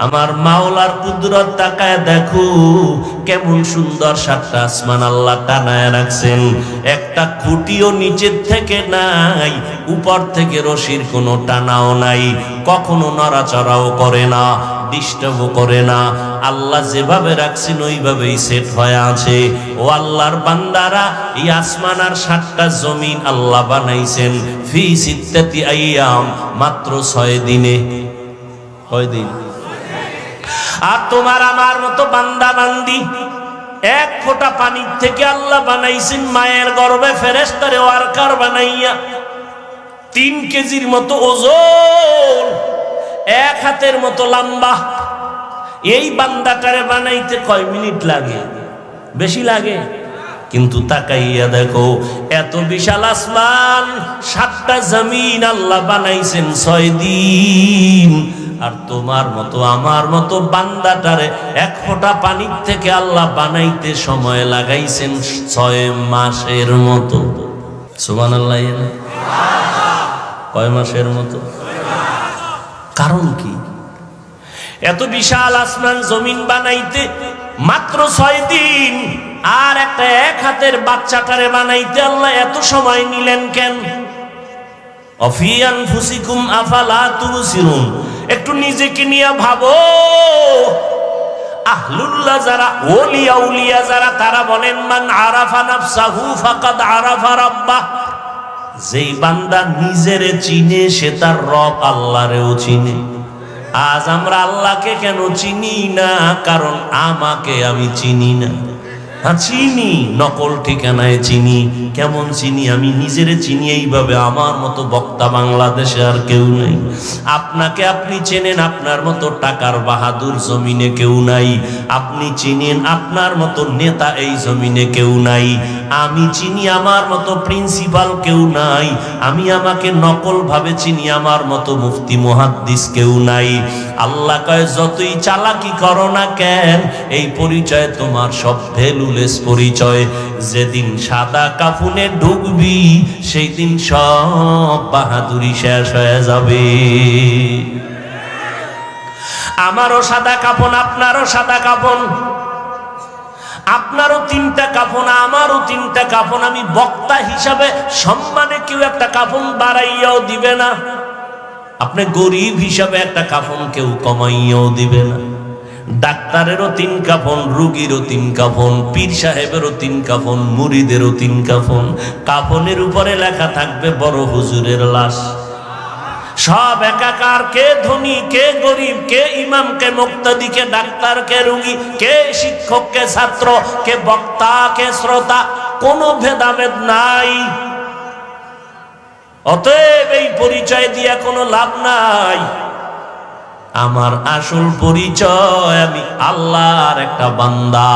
আমার মাওলার কুদরত তাকায় দেখো কেমন সুন্দর সাতটা আসমান আল্লাহ টানায় রাখছেন। একটা খুঁটিও নিচের থেকে নাই, উপর থেকে রশির কোনো টানাও নাই, কখনো নড়াচড়াও করে না, ডিস্টার্বও করে না। আল্লাহ যেভাবে রাখছেন ওইভাবেই সেট হয়ে আছে। ও আল্লাহর বান্দারা, এই আসমান আর সাতটা জমিন আল্লাহ বানাইছেন ফি সিত্তাতি আইয়াম, মাত্র 6 দিনে। কয় দিন? আর তোমার আমার মতো বান্দা বান্দি এক ফোঁটা পানির থেকে আল্লাহ বানাইছেন মায়ের গর্ভে ফেরেশতারে ওয়ার্কার বানাইয়া 3 কেজির মতো ওজন, 1 হাতের মতো লম্বা। এই বান্দাটারে বানাইতে কয় মিনিট লাগে? বেশি লাগে? কিন্তু তাকাইয়া দেখো এত বিশাল আসমান, 7টা জমিন আল্লাহ বানাইছেন 6 দিন। আর তোমার মতো আমার মতো বান্দাটারে 1 ফোঁটা পানির থেকে আল্লাহ বানাইতে সময় লাগাইছেন 6 মাসের মতো। সুবহানাল্লাহ। কয় মাসের মতো? কারণ কি? এত বিশাল আসমান জমিন বানাইতে মাত্র 6 দিন, আর একটা 1 হাতের বাচ্চাটারে বানাইতে আল্লাহ এত সময় নিলেন কেন? অফি আনফুসিকুম আফালা তুবসিরুন। একটু নিজেকে নিয়ে ভাবো। আহলুল্লাহ যারা, ওলিয়া উলিয়া যারা, তারা বলেন মান আরাফা নাফসাহু ফাকাদ আরাফা রাব্বাহ। যেই বান্দা নিজেরে চিনে সে তার রব আল্লাহরেও চিনে। আজ আমরা আল্লাহকে কেন চিনি না? কারণ আমাকে আমি চিনি না। চিনি নকল ঠিকানায় চিনি। কেমন চিনি? আমি নিজেরে চিনি এইভাবে। আমার মতো বক্তা বাংলাদেশে আর কেউ নেই। আপনাকে আপনি চেনেন, আপনার মতো টাকার বাহাদুর জমিনে কেউ নাই। আপনি চিনেন, আপনার মতো নেতা এই জমিনে কেউ নাই। আমি চিনি, আমার মতো প্রিন্সিপাল কেউ নাই। আমি আমাকে নকল ভাবে চিনি, আমার মতো মুফতি মুহাদ্দিস কেউ নাই। আল্লাহ কয় যতই চালাকি করো না কেন, এই পরিচয় তোমার সব ভ্যালুলেস পরিচয়। যেদিন সাদা কাফনে ঢুকবি সেই দিন সব বাহাদুরি শেষ হয়ে যাবে। আমারও সাদা কাফন, আপনারও সাদা কাফন, আপনারও 3টা কাফন, আমারও 3টা কাফন। আমি বক্তা হিসাবে সম্মানে কেউ একটা কাফন বাড়াইয়াও দিবে না। আপনি গরিব হিসাবে একটা কাফন কেউ কমাইয়াও দিবে না। ডাক্তারেরও 3 কাফন, রুগীরও 3 কাফন, পীর সাহেবেরও 3 কাফন, মুরিদেরও 3 কাফন। কাফনের উপরে লেখা থাকবে বড় হুজুরের লাশ। সব একাকার। কে ধনী, কে গরিব, কে ইমাম, কে মুক্তাদি, কে ডাক্তার, কে রুগী, কে শিক্ষক, কে ছাত্র, কে বক্তা, কে শ্রোতা, কোনো ভেদাভেদ নাই। অতএব এই পরিচয় দিয়া কোনো লাভ নাই। আমার আসল পরিচয় আমি আল্লাহর একটা বান্দা।